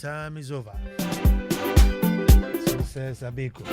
time is over. So says Abeko.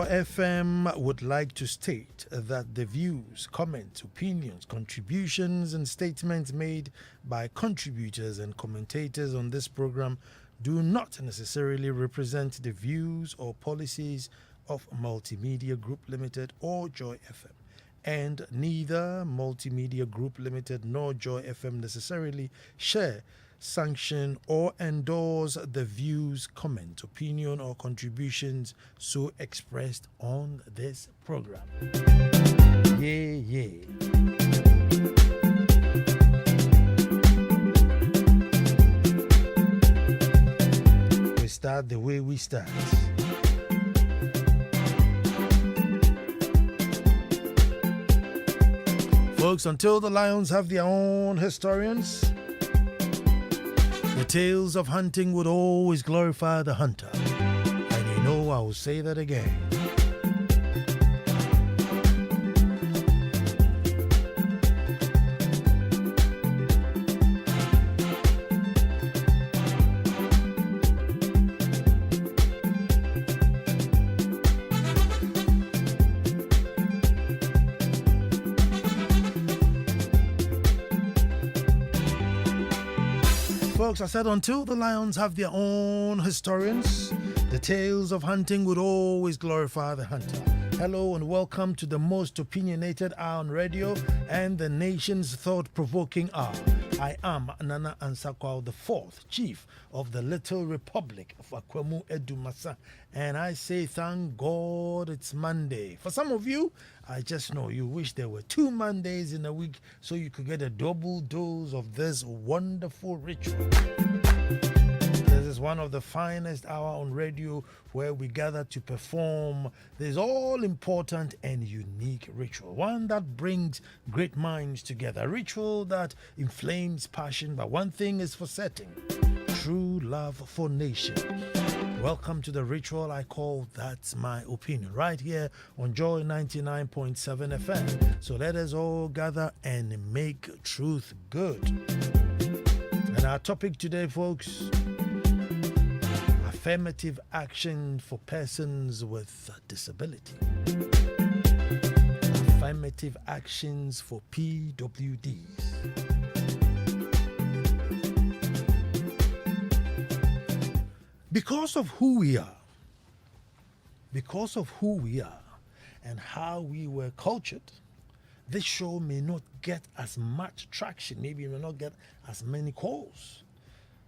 FM would like to state that the views, comments, opinions, contributions, and statements made by contributors and commentators on this program do not necessarily represent the views or policies of Multimedia Group Limited or Joy FM. And neither Multimedia Group Limited nor Joy FM necessarily share, sanction, or endorse the views, comment, opinion, or contributions so expressed on this program. Yeah. We start the way we start. Folks, until the lions have their own historians, the tales of hunting would always glorify the hunter. And you know I will say that again. Folks, I said until the lions have their own historians, the tales of hunting would always glorify the hunter. Hello and welcome to the most opinionated hour on radio and the nation's thought-provoking hour. I am Nana Ansah Kwao, the fourth chief of the Little Republic of Akwemu Edumasa, and I say thank God it's Monday. For some of you, I just know you wish there were 2 Mondays in a week so you could get a double dose of this wonderful ritual. This is one of the finest hours on radio where we gather to perform this all-important and unique ritual. One that brings great minds together. A ritual that inflames passion, but one thing is for certain: true love for nation. Welcome to the ritual I call That's My Opinion, right here on Joy 99.7 FM. So let us all gather and make truth good. And our topic today, folks: affirmative action for persons with disability. Affirmative actions for PWDs. Because of who we are, and how we were cultured, this show may not get as much traction, maybe it may not get as many calls.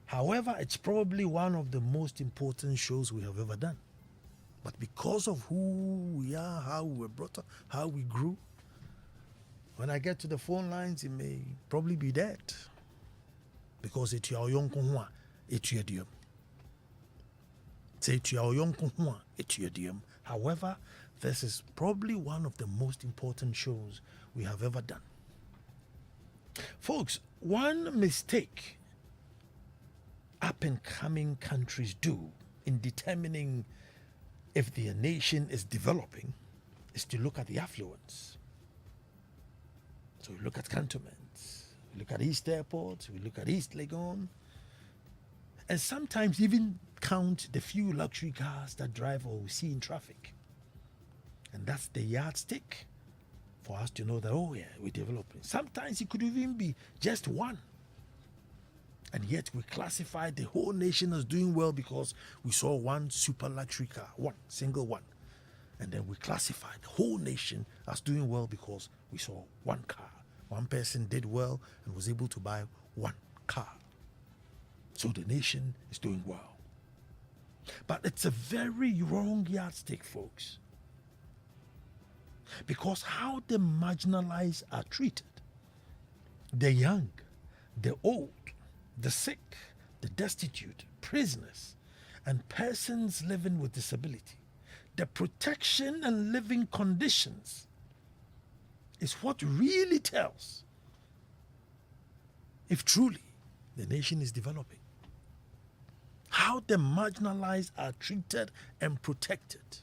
However, it's probably one of the most important shows we have ever done. But because of who we are, how we were brought up, how we grew, when I get to the phone lines, it may probably be dead. Because it's your young kunwa, it's your dear. However, this is probably one of the most important shows we have ever done. Folks, one mistake up-and-coming countries do in determining if their nation is developing is to look at the affluence. So we look at cantonments, we look at East Airport, we look at East Legon, and sometimes even count the few luxury cars that drive or we see in traffic. And that's the yardstick for us to know that, oh yeah, we're developing. Sometimes it could even be just one. And yet we classify the whole nation as doing well because we saw one super luxury car, one single one. And then we classify the whole nation as doing well because we saw one car. One person did well and was able to buy one car. So the nation is doing well. But it's a very wrong yardstick, folks. Because how the marginalized are treated, the young, the old, the sick, the destitute, prisoners, and persons living with disability, the protection and living conditions is what really tells if truly the nation is developing. How the marginalized are treated and protected.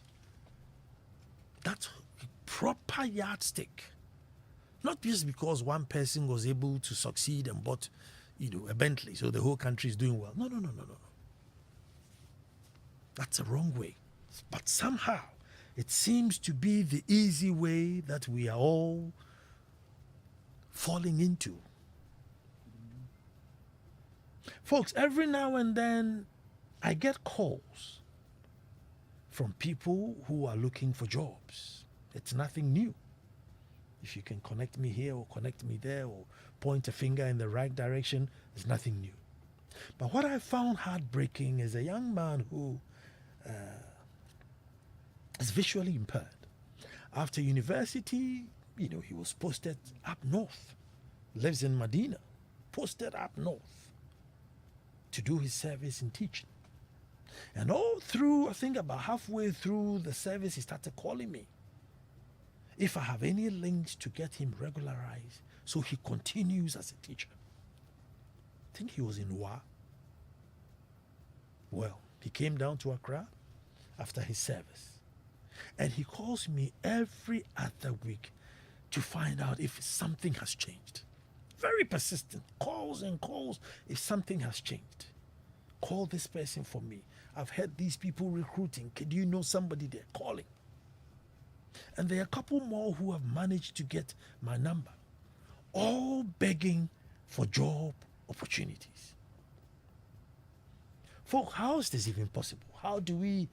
That's a proper yardstick. Not just because one person was able to succeed and bought, a Bentley, so the whole country is doing well. No. That's a wrong way. But somehow, it seems to be the easy way that we are all falling into. Folks, every now and then, I get calls from people who are looking for jobs. It's nothing new. If you can connect me here or connect me there or point a finger in the right direction, it's nothing new. But what I found heartbreaking is a young man who is visually impaired. After university, he was posted up north, lives in Medina, posted up north to do his service in teaching. And all through, I think about halfway through the service, he started calling me if I have any links to get him regularized so he continues as a teacher. I think he was in Wa. Well, he came down to Accra after his service. And he calls me every other week to find out if something has changed. Very persistent. Calls and calls if something has changed. Call this person for me. I've heard these people recruiting. Do you know somebody there? Calling. And there are a couple more who have managed to get my number, all begging for job opportunities. Folks, how is this even possible? How do we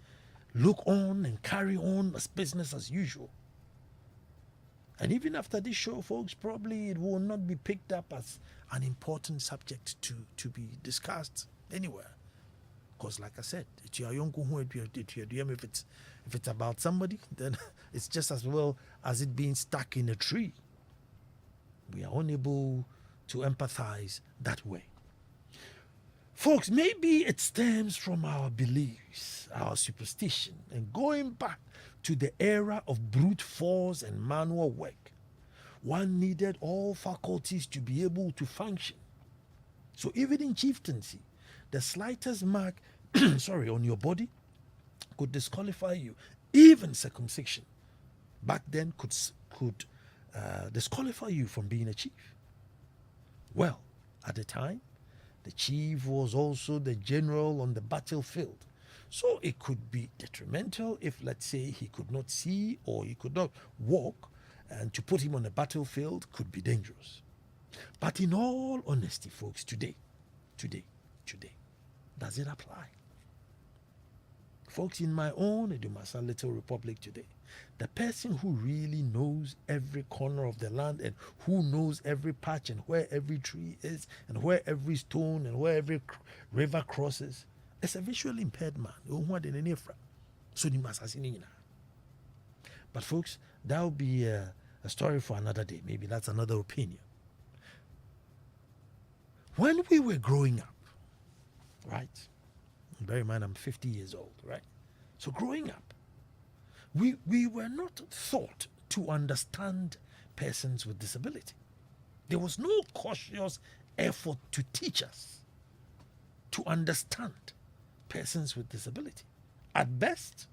look on and carry on as business as usual? And even after this show, folks, probably it will not be picked up as an important subject to be discussed anywhere. Because like I said, if it's about somebody, then it's just as well as it being stuck in a tree. We are unable to empathize that way. Folks, maybe it stems from our beliefs, our superstition, and going back to the era of brute force and manual work. One needed all faculties to be able to function. So even in chieftaincy, the slightest mark on your body could disqualify you. Even circumcision back then could disqualify you from being a chief. Well, at the time, the chief was also the general on the battlefield. So it could be detrimental if, let's say, he could not see or he could not walk, and to put him on the battlefield could be dangerous. But in all honesty, folks, today, does it apply? Folks, in my own Edumasa Little Republic today, the person who really knows every corner of the land and who knows every patch and where every tree is and where every stone and where every river crosses is a visually impaired man. But folks, that will be a story for another day. Maybe that's another opinion. When we were growing up, right? Bear in mind, I'm 50 years old, right? So growing up, we were not taught to understand persons with disability. There was no cautious effort to teach us to understand persons with disability. At best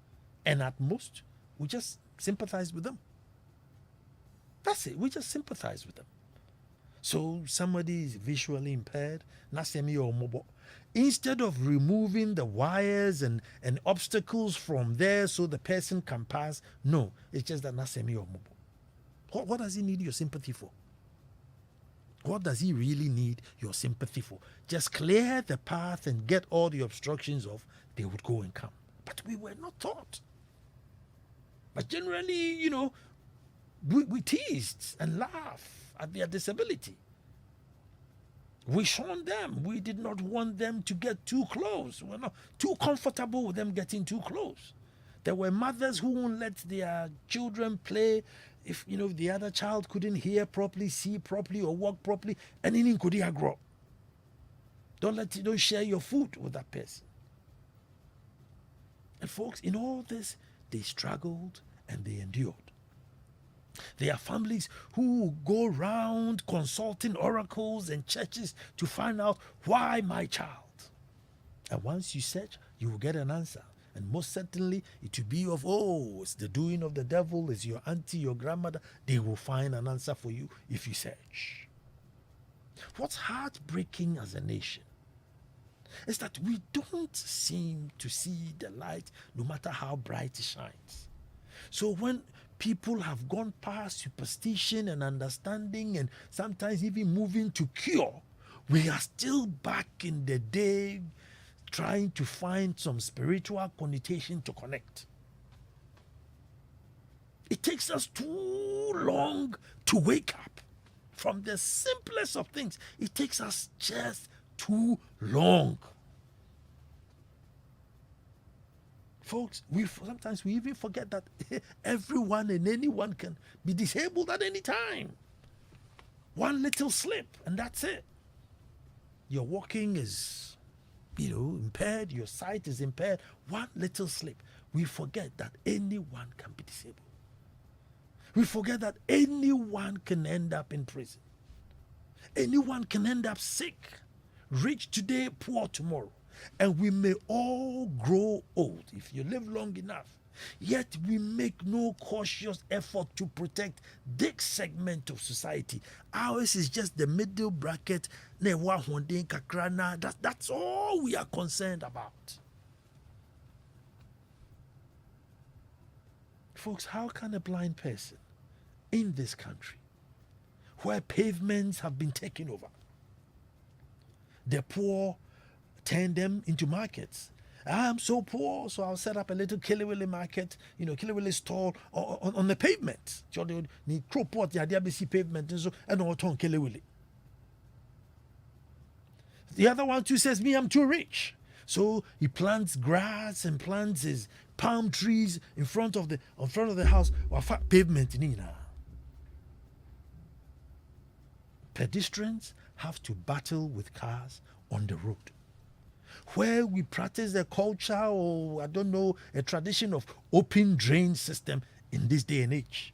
and at most, we just sympathize with them. That's it. We just sympathize with them. So somebody is visually impaired, instead of removing the wires and obstacles from there so the person can pass, no, it's just that nasemi or mobo. What does he need your sympathy for? What does he really need your sympathy for? Just clear the path and get all the obstructions off, they would go and come. But we were not taught. But generally, we teased and laughed at their disability. We shunned them. We did not want them to get too close. We're not too comfortable with them getting too close. There were mothers who won't let their children play if the other child couldn't hear properly, see properly, or walk properly, and in could grow. Don't share your food with that person. And folks, in all this, they struggled and they endured. There are families who go round consulting oracles and churches to find out why my child. And once you search, you will get an answer. And most certainly, it will be of, oh, it's the doing of the devil, it's your auntie, your grandmother. They will find an answer for you if you search. What's heartbreaking as a nation is that we don't seem to see the light no matter how bright it shines. So when people have gone past superstition and understanding and sometimes even moving to cure, we are still back in the day trying to find some spiritual connotation to connect. It takes us too long to wake up from the simplest of things. It takes us just too long. Folks, sometimes we even forget that everyone and anyone can be disabled at any time. One little slip and that's it. Your walking is, impaired, your sight is impaired. One little slip. We forget that anyone can be disabled. We forget that anyone can end up in prison. Anyone can end up sick, rich today, poor tomorrow. And we may all grow old if you live long enough. Yet we make no cautious effort to protect this segment of society. Ours is just the middle bracket. That's all we are concerned about. Folks, how can a blind person in this country, where pavements have been taken over, the poor turn them into markets? I'm so poor, so I'll set up a little Killiwilly market, Killiwilly stall on the pavement. Ni cropot ya diabisi pavement and all ton Killiwilly. The other one too says, me, I'm too rich. So he plants grass and plants his palm trees in front of the house. Pavement nina. Pedestrians have to battle with cars on the road. Where we practice the culture or, a tradition of open drain system in this day and age.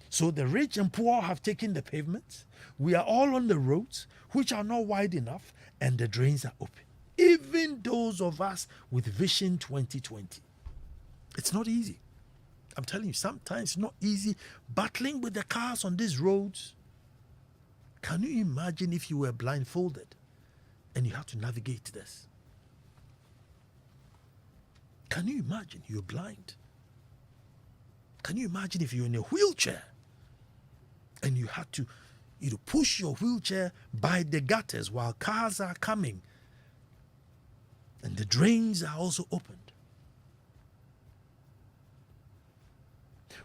So the rich and poor have taken the pavements. We are all on the roads, which are not wide enough, and the drains are open. Even those of us with Vision 2020. It's not easy. I'm telling you, sometimes it's not easy battling with the cars on these roads. Can you imagine if you were blindfolded and you have to navigate this? Can you imagine you're blind? Can you imagine if you're in a wheelchair and you had to push your wheelchair by the gutters while cars are coming and the drains are also opened?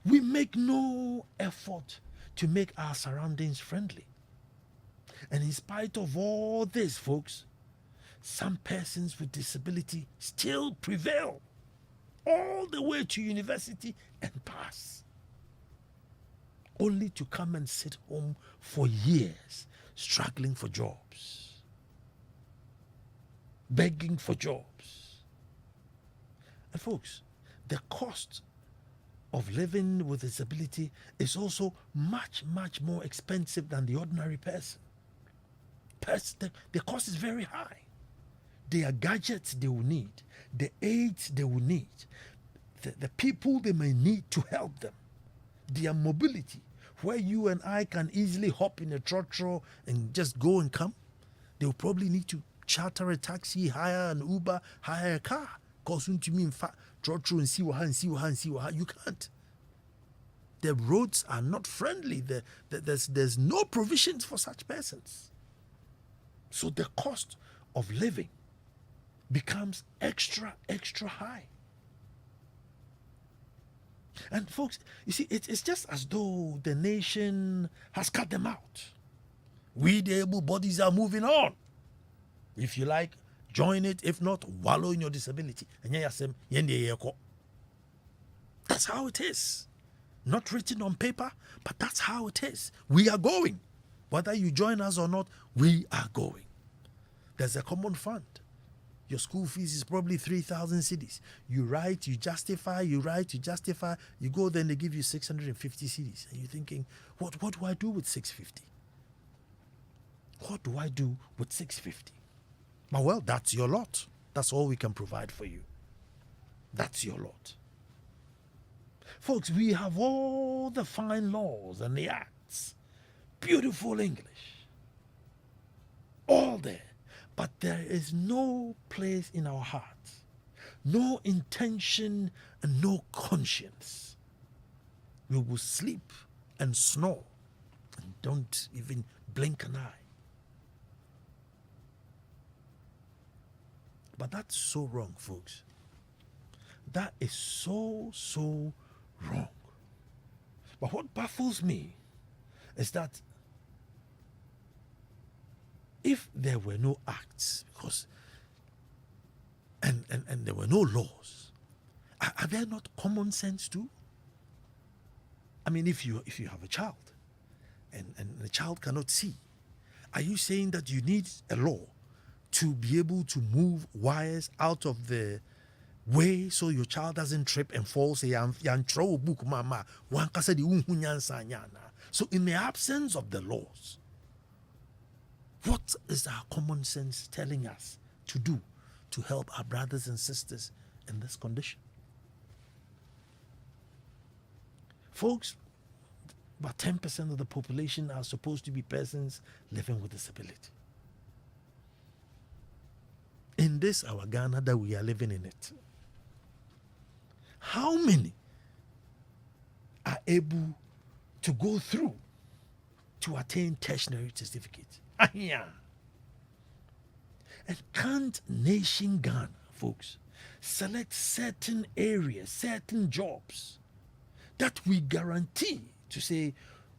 We make no effort to make our surroundings friendly. And in spite of all this, folks, some persons with disability still prevail all the way to university and pass, only to come and sit home for years, struggling for jobs, begging for jobs. And folks, the cost of living with disability is also much, much more expensive than the ordinary person. The cost is very high. There are gadgets they will need, the aids they will need, the people they may need to help them, their mobility, where you and I can easily hop in a trotro and just go and come. They will probably need to charter a taxi, hire an Uber, hire a car. Because to me, in fact, trotro and see what you can't. The roads are not friendly. There's no provisions for such persons. So the cost of living becomes extra high. And folks, you see, it's just as though the nation has cut them out. We, the able bodies, are moving on. If you like, join it. If not, wallow in your disability. That's how it is. Not written on paper, but that's how it is. We are going. Whether you join us or not, we are going. There's a common fund. Your school fees is probably 3,000 cedis. You write, you justify, you write, you justify. You go, then they give you 650 cedis. And you're thinking, what do I do with 650? What do I do with 650? Well, that's your lot. That's all we can provide for you. That's your lot. Folks, we have all the fine laws and the acts, beautiful English, all there. But there is no place in our hearts, no intention and no conscience. We will sleep and snore and don't even blink an eye. But that's so wrong, folks. That is so wrong. But what baffles me is that if there were no acts, because and there were no laws, are there not common sense too? I mean, if you have a child and the child cannot see, are you saying that you need a law to be able to move wires out of the way so your child doesn't trip and fall? Say, book mama. So in the absence of the laws, what is our common sense telling us to do to help our brothers and sisters in this condition? Folks, about 10% of the population are supposed to be persons living with disability. In this, our Ghana that we are living in it, how many are able to go through to attain tertiary certificate? And can't nation Ghana, folks, select certain areas, certain jobs that we guarantee to say,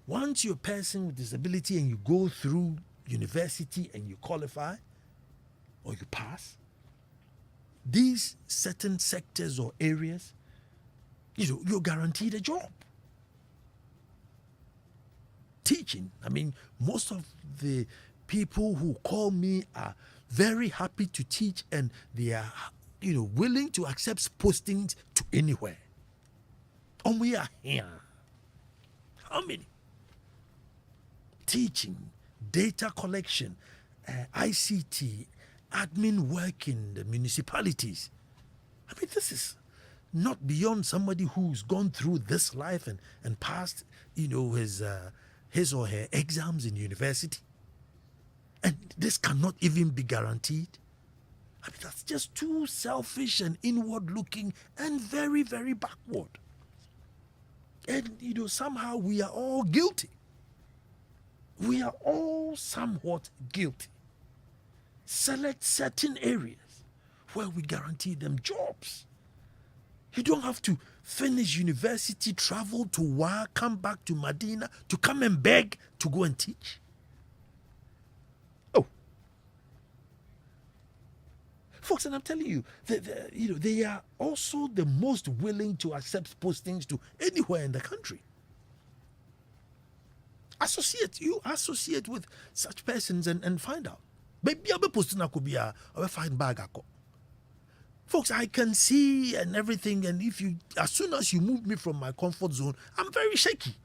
once you're a person with disability and you go through university and you qualify or you pass, these certain sectors or areas, you're guaranteed a job. Teaching, I mean, most of the people who call me are very happy to teach, and they are, willing to accept postings to anywhere. And we are here. How many? Teaching, data collection, ICT, admin work in the municipalities. I mean, this is not beyond somebody who's gone through this life and passed, his or her exams in university. And this cannot even be guaranteed. I mean, that's just too selfish and inward looking and very, very backward. And, somehow we are all guilty. We are all somewhat guilty. Select certain areas where we guarantee them jobs. You don't have to finish university, travel to Wa, come back to Medina to come and beg to go and teach. Oh. Folks, and I'm telling you, they are also the most willing to accept postings to anywhere in the country. Associate with such persons and find out. Maybe I'll be posting a could be a fine bag. Folks, I can see and everything, and as soon as you move me from my comfort zone, I'm very shaky.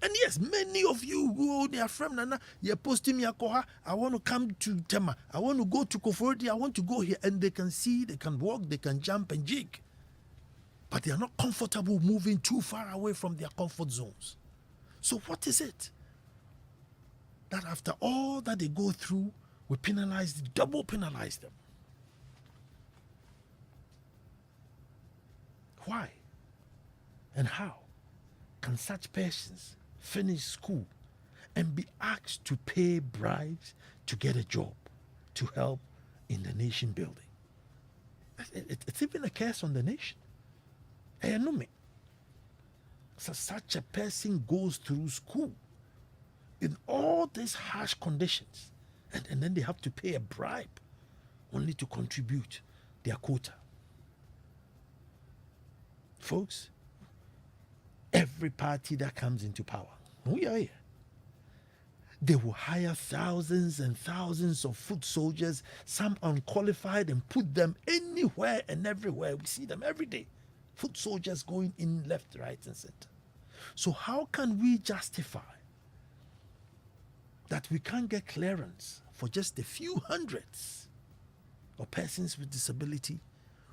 And yes, many of you who they are from Nana, you're posting me a koha. I want to come to Tema. I want to go to Kofordi. I want to go here, and they can see, they can walk, they can jump and jig, but they are not comfortable moving too far away from their comfort zones. So what is it that after all that they go through, we double penalize them? Why and how can such persons finish school and be asked to pay bribes to get a job to help in the nation building? It's even a curse on the nation. I know me. So such a person goes through school in all these harsh conditions, and then they have to pay a bribe only to contribute their quota. Folks, every party that comes into power, we are here. They will hire thousands and thousands of foot soldiers, some unqualified, and put them anywhere and everywhere. We see them every day. Foot soldiers going in left, right, and center. So how can we justify that we can't get clearance for just a few hundreds of persons with disability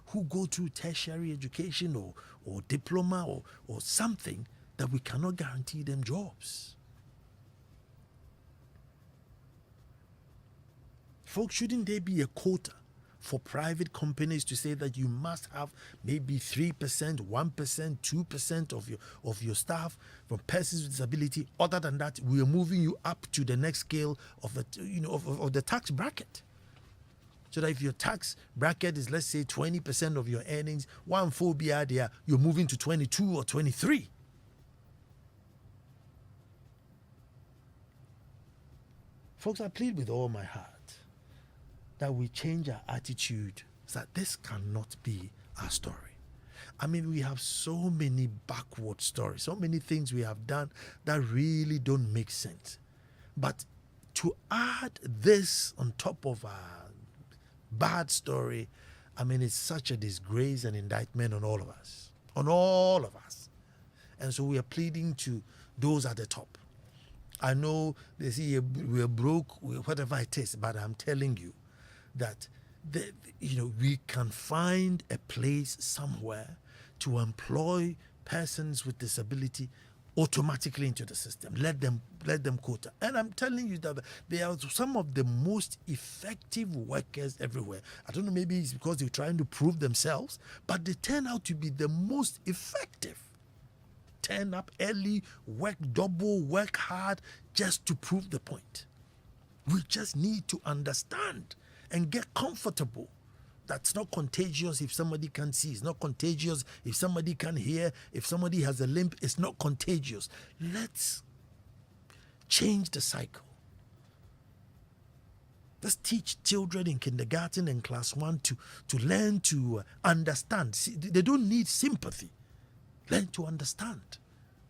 who go through tertiary education or diploma or something, that we cannot guarantee them jobs? Folks, shouldn't there be a quota for private companies to say that you must have maybe 3%, 1%, 2% of your staff from persons with disability? Other than that, we are moving you up to the next scale of the tax bracket. So that if your tax bracket is, let's say, 20% of your earnings, one full BRDR, you're moving to 22 or 23. Folks, I plead with all my heart that we change our attitude, so that this cannot be our story. I mean, we have so many backward stories, so many things we have done that really don't make sense. But to add this on top of our bad story, I mean, it's such a disgrace and indictment on all of us. On all of us. And so we are pleading to those at the top. I know they say we're broke, whatever it is, but I'm telling you that we can find a place somewhere to employ persons with disability automatically into the system. Let them quota. And I'm telling you that they are some of the most effective workers everywhere. I don't know, maybe it's because they're trying to prove themselves, but they turn out to be the most effective. Turn up early, work double, work hard, just to prove the point. We just need to understand and get comfortable. That's not contagious if somebody can't see. It's not contagious if somebody can't hear. If somebody has a limp, it's not contagious. Let's change the cycle. Let's teach children in kindergarten and class 1 to learn to understand. See, they don't need sympathy. Learn to understand.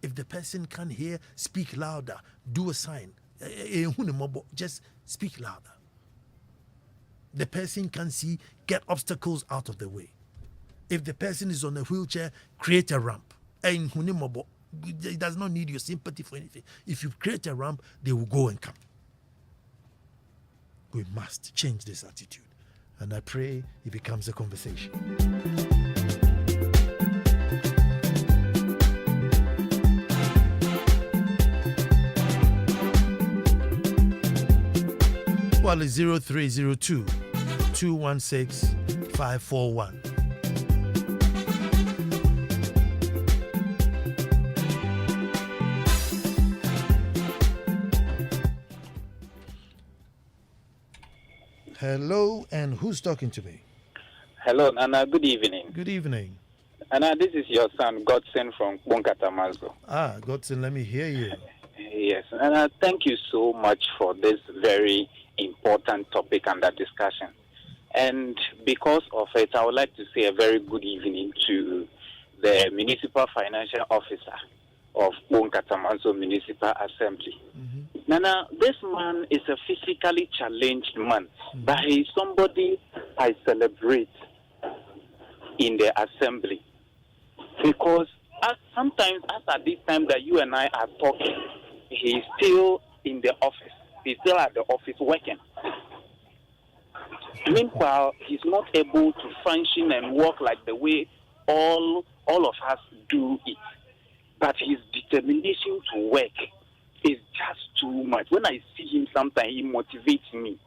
If the person can't hear, speak louder. Do a sign. Just speak louder. The person can see, get obstacles out of the way. If the person is on a wheelchair, create a ramp. It does not need your sympathy for anything. If you create a ramp, they will go and come. We must change this attitude. And I pray it becomes a conversation. Well, it's 0302 216 541. Hello, and who's talking to me? Hello, Nana. Good evening. Good evening. Nana, this is your son, Godson from Bonkatamazo. Godson, let me hear you. Yes, and thank you so much for this very important topic under discussion. And because of it, I would like to say a very good evening to the Municipal Financial Officer of Bonkatamazo Municipal Assembly. Mm-hmm. Nana, this man is a physically challenged man, but he is somebody I celebrate in the assembly. Because sometimes, as at this time that you and I are talking, he is still in the office. He's still at the office working. Meanwhile, he's not able to function and work like the way all of us do it. But his determination to work is just too much. When I see him sometimes, he motivates me.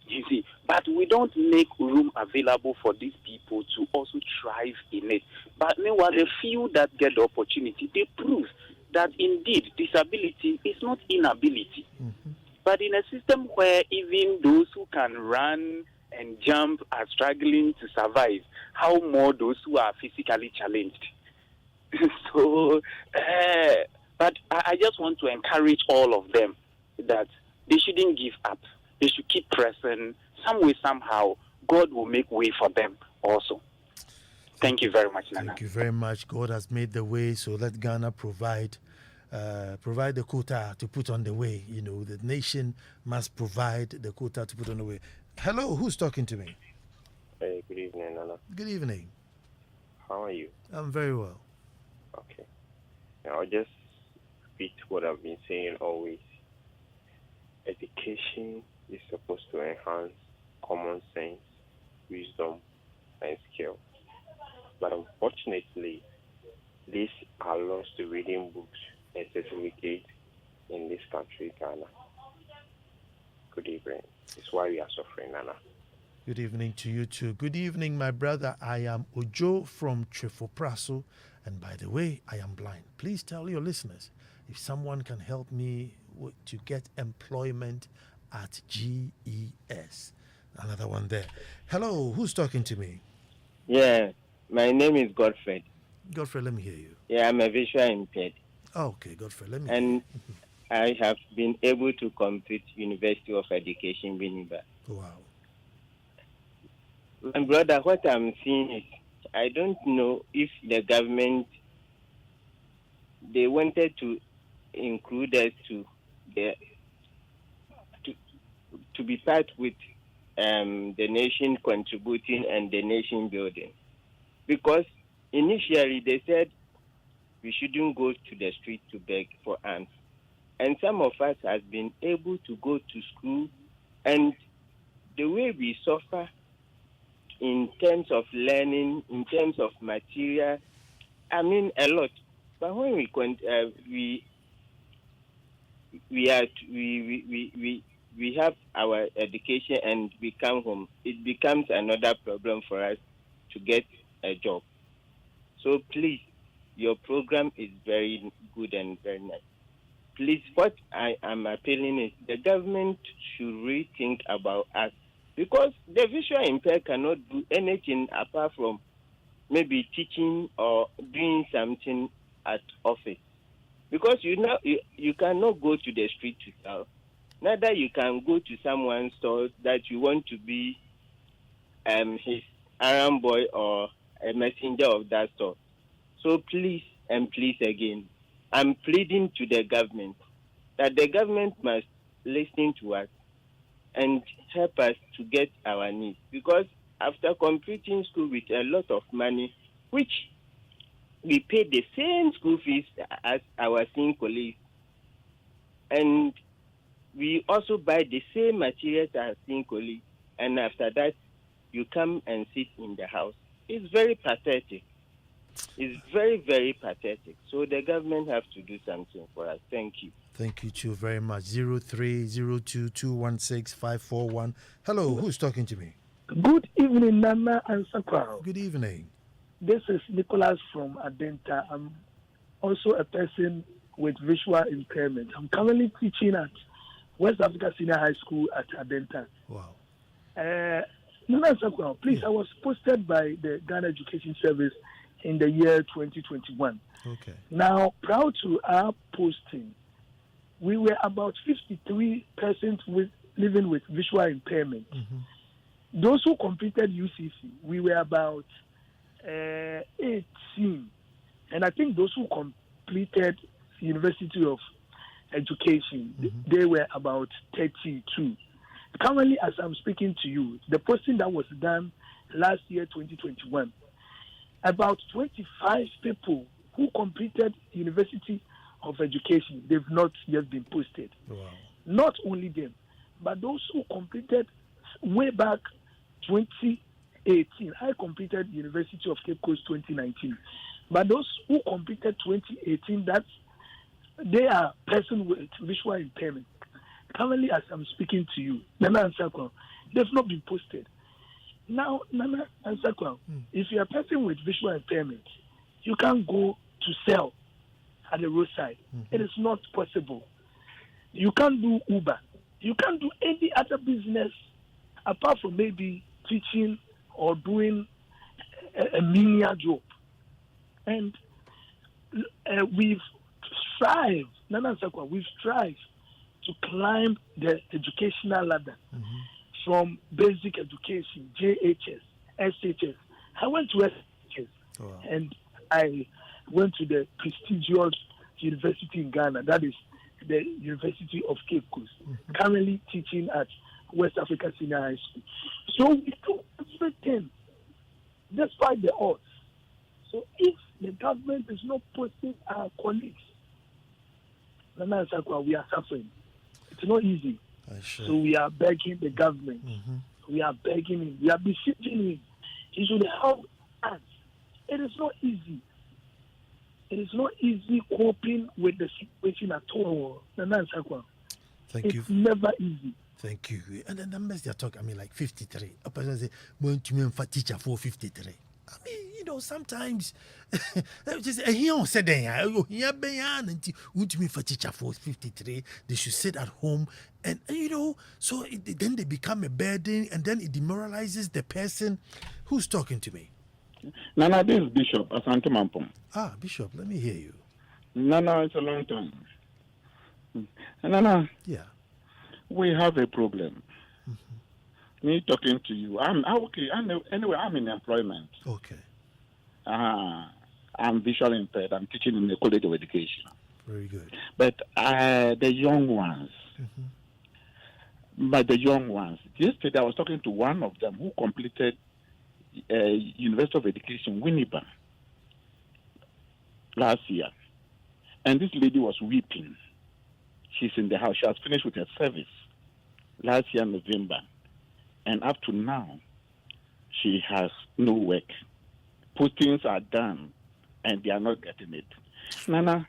You see, but we don't make room available for these people to also thrive in it. But meanwhile, the few that get the opportunity, they prove that indeed disability is not inability. Mm-hmm. But in a system where even those who can run and jump are struggling to survive, how more those who are physically challenged? So, but I just want to encourage all of them that they shouldn't give up. They should keep pressing. Some way, somehow, God will make way for them also. Thank you very much, Nana. Thank you very much. God has made the way, so let Ghana provide provide the quota to put on the way. You know, the nation must provide the quota to put on the way. Hello, who's talking to me? Hey, good evening, Nana. Good evening. How are you? I'm very well. Okay. Now, I'll just repeat what I've been saying always. Education is supposed to enhance common sense, wisdom, and skill. But unfortunately, these are lost to reading books and certificates in this country, Ghana. Good evening. It's why we are suffering, Nana. Good evening to you too. Good evening, my brother. I am Ojo from Trefopraso. And by the way, I am blind. Please tell your listeners if someone can help me to get employment at GES. Another one there. Hello, who's talking to me? Yeah, my name is Godfrey. Godfrey, let me hear you. Yeah, I'm a visual impaired. Oh, okay, Godfrey, let me and hear you. I have been able to complete University of Education, Winneba. Wow. My brother, what I'm seeing is, I don't know if the government, they wanted to include us to be part with the nation contributing and the nation building. Because initially they said we shouldn't go to the street to beg for alms. And some of us have been able to go to school, and the way we suffer in terms of learning, in terms of material, I mean a lot. But when we have our education and we come home, it becomes another problem for us to get a job. So please, your program is very good and very nice. Please, what I am appealing is the government should rethink about us, because the visual impaired cannot do anything apart from maybe teaching or doing something at office. Because you cannot go to the street to sell. Neither you can go to someone's store that you want to be his errand boy or a messenger of that store. So please and please again, I'm pleading to the government that the government must listen to us and help us to get our needs. Because after completing school with a lot of money, which we pay the same school fees as our senior colleagues, and we also buy the same materials as senior colleagues, and after that, you come and sit in the house. It's very pathetic. It's very, very pathetic. So the government have to do something for us. Thank you. Thank you too very much. 0302216541. Hello, who's talking to me? Good evening, Nana Ansah Kwao. Good evening. This is Nicholas from Adenta. I'm also a person with visual impairment. I'm currently teaching at West Africa Senior High School at Adenta. Wow. Nana Ansah Kwao, please, I was posted by the Ghana Education Service in the year 2021. Okay. Now, prior to our posting, we were about 53 persons living with visual impairment. Mm-hmm. Those who completed UCC, we were about 18. And I think those who completed University of Education, they were about 32. Currently, as I'm speaking to you, the posting that was done last year, 2021, about 25 people who completed University of Education, they've not yet been posted. Wow. Not only them, but those who completed way back 2018. I completed University of Cape Coast 2019. But those who completed 2018, they are persons with visual impairment. Currently, as I'm speaking to you, Nana Ansah Kwao, they've not been posted. Now, Nana Ansah Kwao, if you're a person with visual impairment, you can't go to sell at the roadside. It is not possible. You can't do Uber. You can't do any other business apart from maybe teaching or doing a menial job. And we've strived, Nana Ansah Kwao, we've strived to climb the educational ladder from basic education, JHS, SHS. I went to SHS and I went to the prestigious university in Ghana. That is the University of Cape Coast. Currently teaching at West Africa Senior High School. So we do everything despite the odds. So if the government is not posting our colleagues, Nana Ansah, we are suffering. It's not easy. So we are begging the government. We are begging him. We are beseeching him. He should help us. It is not easy. It is not easy coping with the situation at all. Nana Ansah, Thank you. It's never easy. Thank you. And the numbers they're talking, I mean, like 53. A person say, "Going to me for teacher for 53." I mean, you know, sometimes just here said here me for teacher for 53. They should sit at home, and you know, so then they become a burden, and then it demoralizes the person who's talking to me. Nana, this is Bishop Asante Mampong. Ah, Bishop, let me hear you. Nana, it's a long time. Nana, Yeah. we have a problem. Me talking to you. I'm okay. Anyway, I'm in employment. Okay. I'm visually impaired. I'm teaching in the College of Education. Very good. But the young ones, yesterday I was talking to one of them who completed University of Education, Winnipeg, last year. And this lady was weeping. She's in the house. She has finished with her service last year, November. And up to now, she has no work. Postings are done, and they are not getting it. Nana,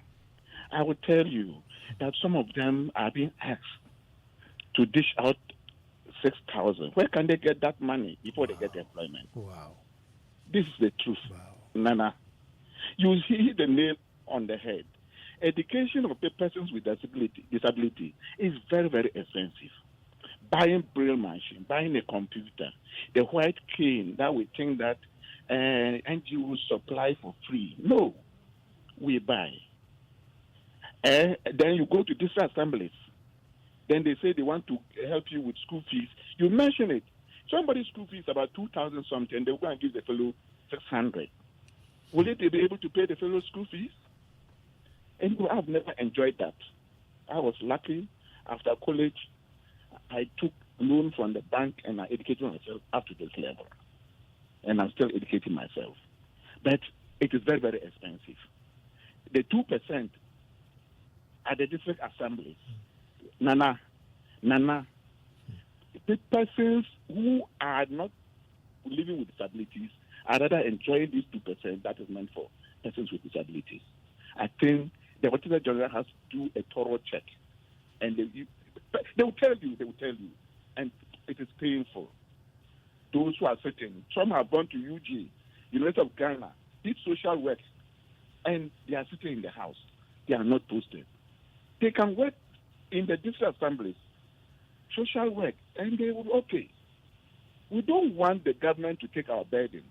I will tell you that some of them are being asked to dish out 6,000. Where can they get that money before they get employment? Wow. This is the truth. Wow. Nana, you hit the nail on the head. Education of persons with disability is very, very expensive. Buying braille machine, buying a computer, the white cane that we think that NGOs supply for free. No, we buy. Then you go to district assemblies. Then they say they want to help you with school fees. You mention it. Somebody's school fees is about 2,000 something. They go and give the fellow 600. Will they be able to pay the fellow school fees? And I've never enjoyed that. I was lucky. After college, I took loan from the bank and I educated myself up to this level. And I'm still educating myself. But it is very, very expensive. The 2% at the district assemblies, Nana, the persons who are not living with disabilities are rather enjoying this 2% that is meant for persons with disabilities. I think the Auditor General has to do a thorough check. And they will tell you, and it is painful. Those who are sitting, some have gone to UG, University of Ghana, did social work, and they are sitting in the house. They are not posted. They can work in the district assemblies, social work, and they will okay. We don't want the government to take our burden.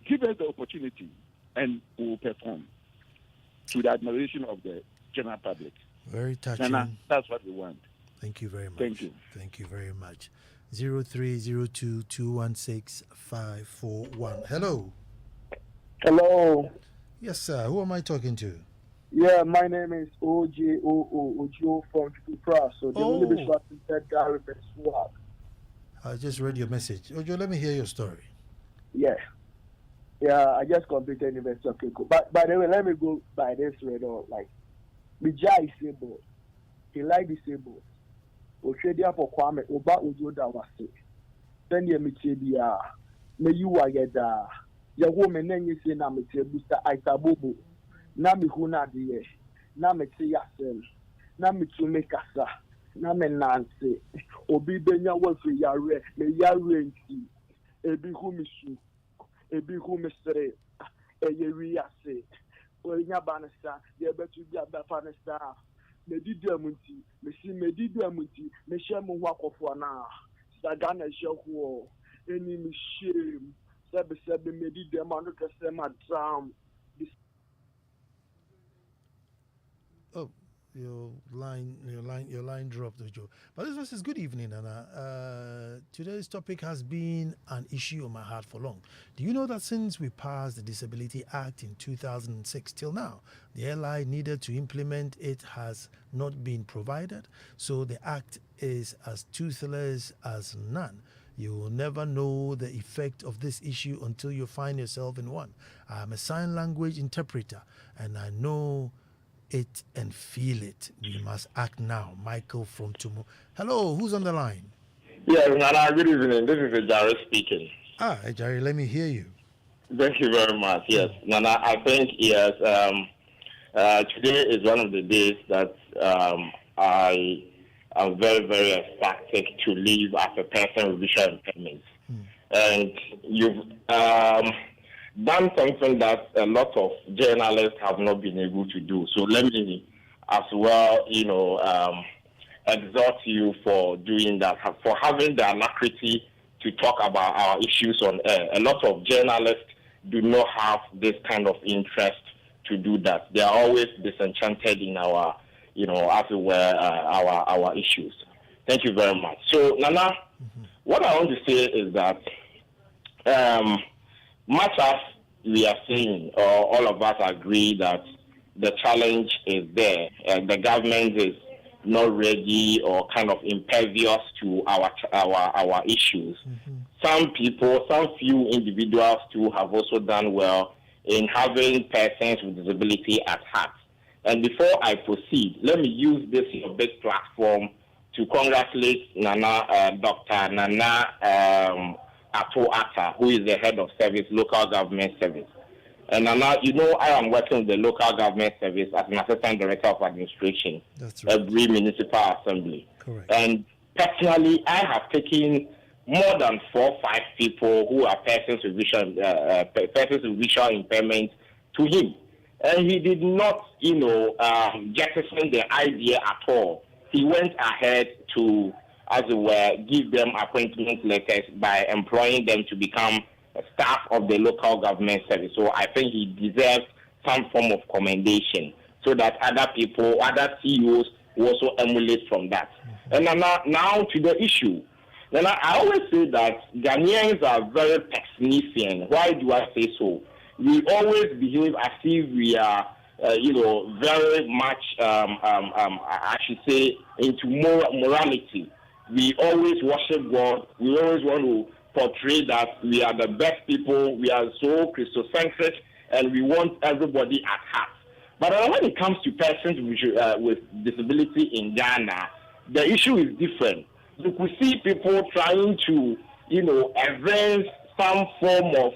Give us the opportunity, and we will perform to the admiration of the general public. Very touching. Nana, that's what we want. Thank you very much. Thank you. Thank you very much. 0302216541. Hello. Hello. Yes, sir. Who am I talking to? Yeah, my name is Ojo from Supra. So the only bit that guy with swag. I just read your message. Ojo, let me hear your story. Yeah. Yeah, I just completed University of Cape Coast. But by the way, let me go by this way though. Like, Bija is disabled. He like disabled. Ochedia for Kwame, Oba Ojo da wase. Then you meet the me you are yeda. Ya woman then you say na me busta aitabobo. Na me huna die. Na me te yasel. Na me to me kasa. Na me nanse. Obi benya wafi yare. Me yare nti. Ebi hu misu. Ebi hu misre. Eye wi ase. Onya banasa. Ye betu bi abafanasa. Medidi amunti, medidi amunti, me share mo wa kofo na. Sagana shehu, eni mi shame. Sebe medidi amanu kese ma drum. Oh, your line dropped, Joe. But this is good evening, Nana. Today's topic has been an issue on my heart for long. Do you know that since we passed the Disability Act in 2006 till now, the airline needed to implement it has not been provided? So the act is as toothless as none. You will never know the effect of this issue until you find yourself in one. I'm a sign language interpreter, and I know it and feel it. We must act now. Michael from Tumu. Hello, who's on the line? Yes, Nana, good evening. This is Ejari speaking. Ejari, let me hear you. Thank you very much. Yes, Nana, I think, yes, today is one of the days that I am very, very ecstatic to live as a person with visual impairments. And you've done something that a lot of journalists have not been able to do. So let me as well, exhort you for doing that, for having the alacrity to talk about our issues on air. A lot of journalists do not have this kind of interest to do that. They are always disenchanted in our, as it were, our issues. Thank you very much. So, Nana, what I want to say is that much as we are saying, or all of us agree that the challenge is there, and the government is not ready or kind of impervious to our issues. Some people, some few individuals too have also done well in having persons with disability at heart. And before I proceed, let me use this big platform to congratulate Dr. Nana Ato Atta, who is the head of service, local government service. And Nana, I am working with the local government service as an assistant director of administration, every municipal assembly. Correct. And personally, I have taken more than 4 or 5 people who are persons with visual impairment to him. And he did not, jettison the idea at all. He went ahead to, as it were, give them appointment letters by employing them to become staff of the local government service. So I think he deserves some form of commendation so that other people, other CEOs will also emulate from that. And now to the issue. Then I always say that Ghanaians are very Pesnifian. Why do I say so? We always behave as if we are, very much, I should say, into morality. We always worship God. We always want to portray that we are the best people. We are so Christocentric, and we want everybody at heart. But when it comes to persons with disability in Ghana, the issue is different. You could see people trying to, evince some form of,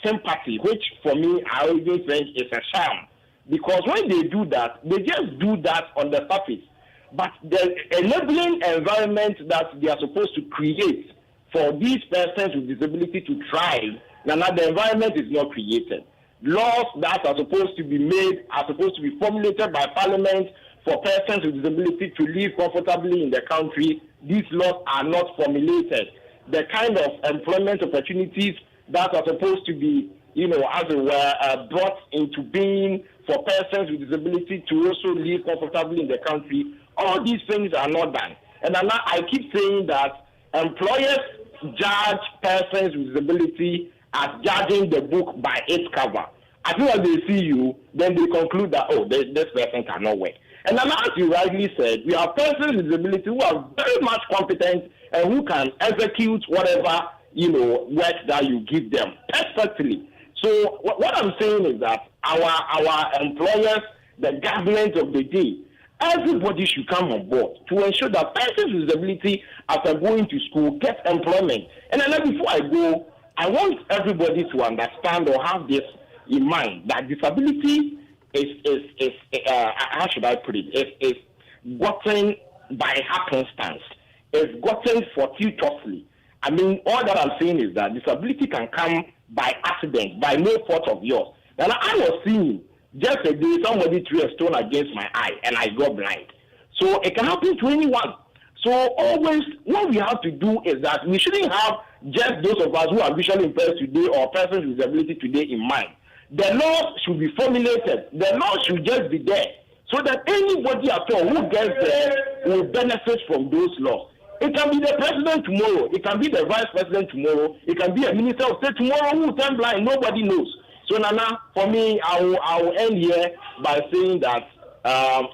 sympathy, which for me, I always think is a sham. Because when they do that, they just do that on the surface. But the enabling environment that they are supposed to create for these persons with disability to thrive, now the environment is not created. Laws that are supposed to be made are supposed to be formulated by Parliament for persons with disability to live comfortably in the country. These laws are not formulated. The kind of employment opportunities that are supposed to be, as it were, brought into being for persons with disability to also live comfortably in the country, all these things are not done. And I keep saying that employers judge persons with disability as judging the book by its cover. As soon as they see you, then they conclude that, this person cannot work. And as you rightly said, we have persons with disability who are very much competent and who can execute whatever, work that you give them perfectly. So what I'm saying is that our employers, the government of the day, everybody should come on board to ensure that persons with disability, after going to school, get employment. And then before I go, I want everybody to understand or have this in mind that disability is how should I put it? Is gotten by happenstance. It's gotten fortuitously. I mean, all that I'm saying is that disability can come by accident, by no fault of yours. And I was seeing just a day somebody threw a stone against my eye and I got blind. So it can happen to anyone. So always what we have to do is that we shouldn't have just those of us who are visually impaired today or persons with disability today in mind. The laws should be formulated. The laws should just be there so that anybody at all who gets there will benefit from those laws. It can be the president tomorrow. It can be the vice president tomorrow. It can be a minister of state tomorrow who will turn blind. Nobody knows. So, Nana, for me, I will end here by saying that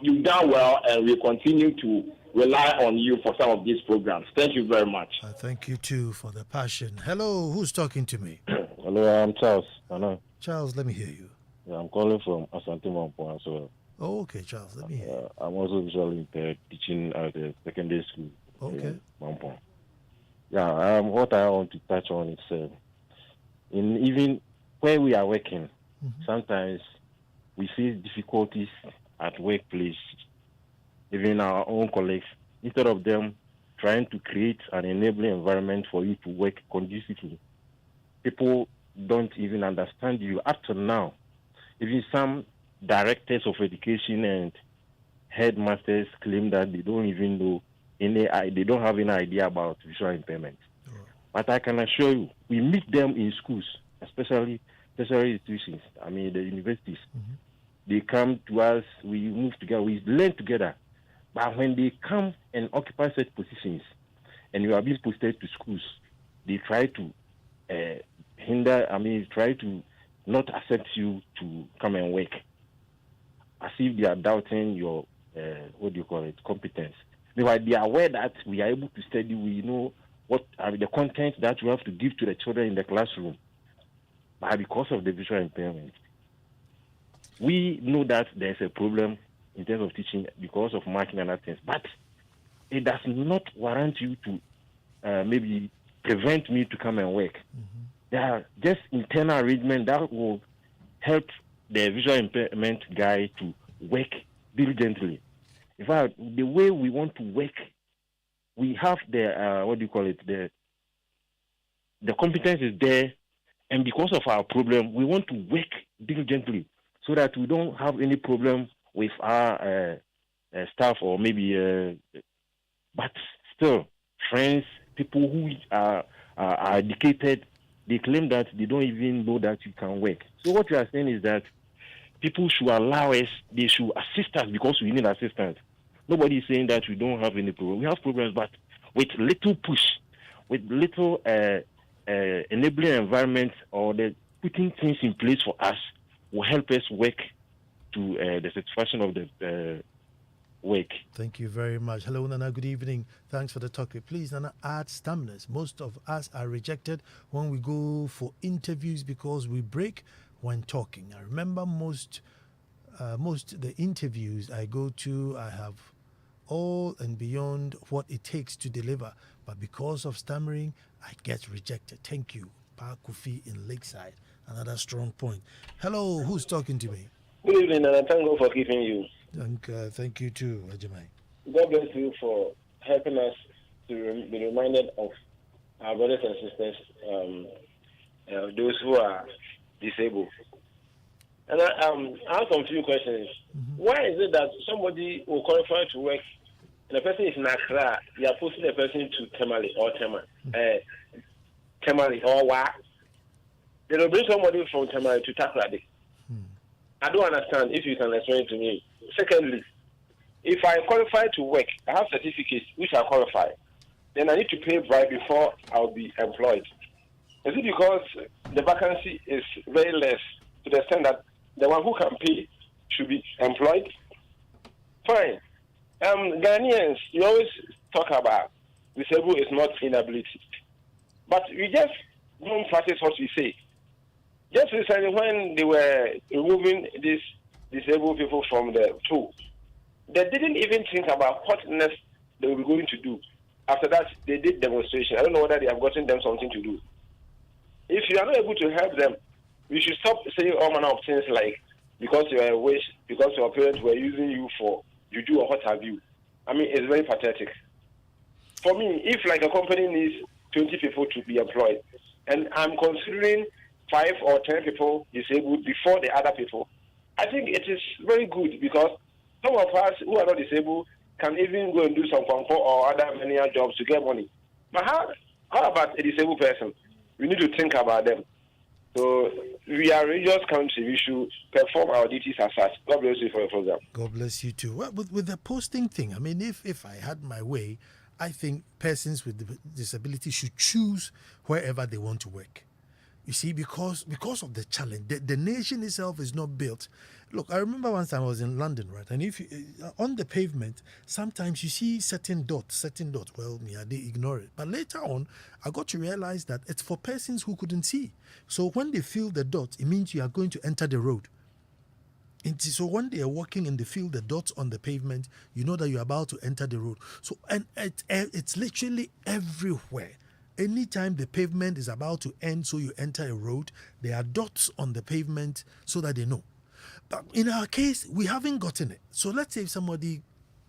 you've done well, and we continue to rely on you for some of these programs. Thank you very much. Thank you, too, for the passion. Hello, who's talking to me? Hello, I'm Charles. Hello. Charles, let me hear you. Yeah, I'm calling from Asante Mampo as well. Oh, okay, Charles, let me hear you. I'm also visually impaired, teaching at the secondary school. Okay. Mampo. Yeah, what I want to touch on is in even where we are working, sometimes we face difficulties at workplace, even our own colleagues. Instead of them trying to create an enabling environment for you to work conducively, people don't even understand you. Up to now, even some directors of education and headmasters claim that they don't even know they don't have any idea about visual impairment. But I can assure you, we meet them in schools, especially institutions, the universities. They come to us, we move together, we learn together. But when they come and occupy such positions, and you are being posted to schools, they try to try to not accept you to come and work, as if they are doubting your, competence. Meanwhile, they are aware that we are able to study, we know what are the content that we have to give to the children in the classroom. But because of the visual impairment, we know that there's a problem in terms of teaching because of marking and other things. But it does not warrant you to maybe prevent me to come and work. There are just internal arrangements that will help the visual impairment guy to work diligently. In fact, the way we want to work, we have the competence is there, and because of our problem, we want to work diligently so that we don't have any problem with our staff or maybe, but still, friends, people who are educated, they claim that they don't even know that you can work. So what we are saying is that people should allow us, they should assist us because we need assistance. Nobody is saying that we don't have any problem. We have problems, but with little push, with little enabling environment or the putting things in place for us will help us work to the satisfaction of the work. Thank you very much. Hello, Nana. Good evening. Thanks for the talk. Please, Nana, add stamina. Most of us are rejected when we go for interviews because we break when talking. I remember most the interviews I go to, I have all and beyond what it takes to deliver. But because of stammering, I get rejected. Thank you. Pa Kofi in Lakeside. Another strong point. Hello, who's talking to me? Good evening, and thank God for keeping you. Thank you too, Ajimai. God bless you for helping us to be reminded of our brothers and sisters, those who are disabled. And I have some few questions. Why is it that somebody will qualify to work and the person is in Accra, they are posting the person to Temali or what? They will bring somebody from Temali to Takrade. I don't understand if you can explain it to me. Secondly, if I qualify to work, I have certificates which I qualify, then I need to pay bribe before I'll be employed. Is it because the vacancy is very less to the extent that the one who can pay should be employed? Fine. Ghanaians, you always talk about disabled is not inability. But we just don't practice what we say. Just recently, when they were removing these disabled people from the tool, they didn't even think about what next they were going to do. After that, they did demonstration. I don't know whether they have gotten them something to do. If you are not able to help them, we should stop saying all manner of things like, because you are a wish, because your parents were using you for juju or what have you. I mean, it's very pathetic. For me, if like a company needs 20 people to be employed, and I'm considering 5 or 10 people disabled before the other people, I think it is very good because some of us who are not disabled can even go and do some concours or other manual jobs to get money. But how about a disabled person? We need to think about them. So we are a religious country. We should perform our duties as such. God bless you for your program. God bless you too. Well, with the posting thing, I mean, if I had my way, I think persons with disability should choose wherever they want to work. You see, because of the challenge, the nation itself is not built. Look, I remember once I was in London, right? And if you, on the pavement, sometimes you see certain dots. Well, they ignore it. But later on, I got to realize that it's for persons who couldn't see. So when they feel the dot, it means you are going to enter the road. So when they are walking and they feel the dots on the pavement, you know that you're about to enter the road. So and it's literally everywhere. Anytime the pavement is about to end, so you enter a road, there are dots on the pavement so that they know. But in our case, we haven't gotten it. So let's say if somebody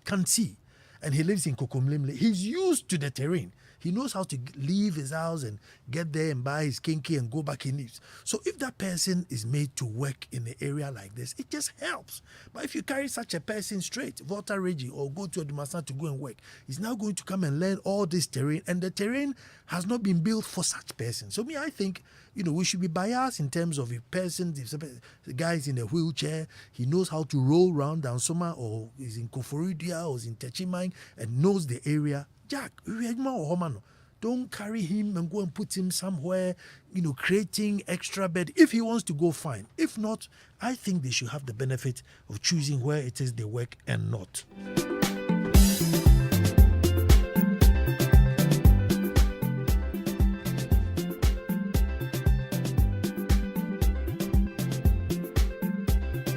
can see and he lives in Kokomlimle, he's used to the terrain. He knows how to leave his house and get there and buy his kinky and go back in leaves. So if that person is made to work in an area like this, it just helps. But if you carry such a person straight, Volta Reggie, or go to Odumasa to go and work, he's now going to come and learn all this terrain, and the terrain has not been built for such persons. So I think, we should be biased in terms of if the guy is in a wheelchair, he knows how to roll around down Soma, or is in Koforidia, or is in Techimang, and knows the area. Jack, don't carry him and go and put him somewhere, creating extra bed. If he wants to go, fine. If not, I think they should have the benefit of choosing where it is they work and not.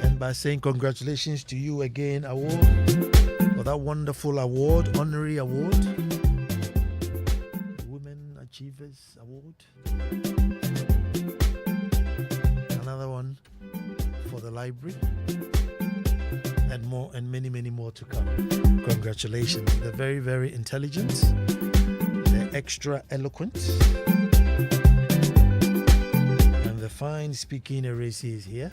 And by saying congratulations to you again, Award, for that wonderful award, honorary award, Women Achievers Award. Another one for the library, and more, and many, many more to come. Congratulations. They're very, very intelligent. They're extra eloquent. And the fine speaking Eresi is here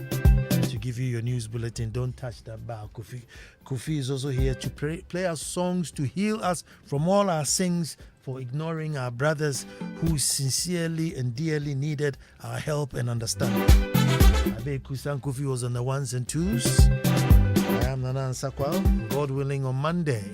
to give you your news bulletin. Don't touch that bar. Kofi is also here to play us songs to heal us from all our sins for ignoring our brothers who sincerely and dearly needed our help and understanding. Abe Kusan Kofi was on the ones and twos. I am Nana Ansah Kwao. God willing, on Monday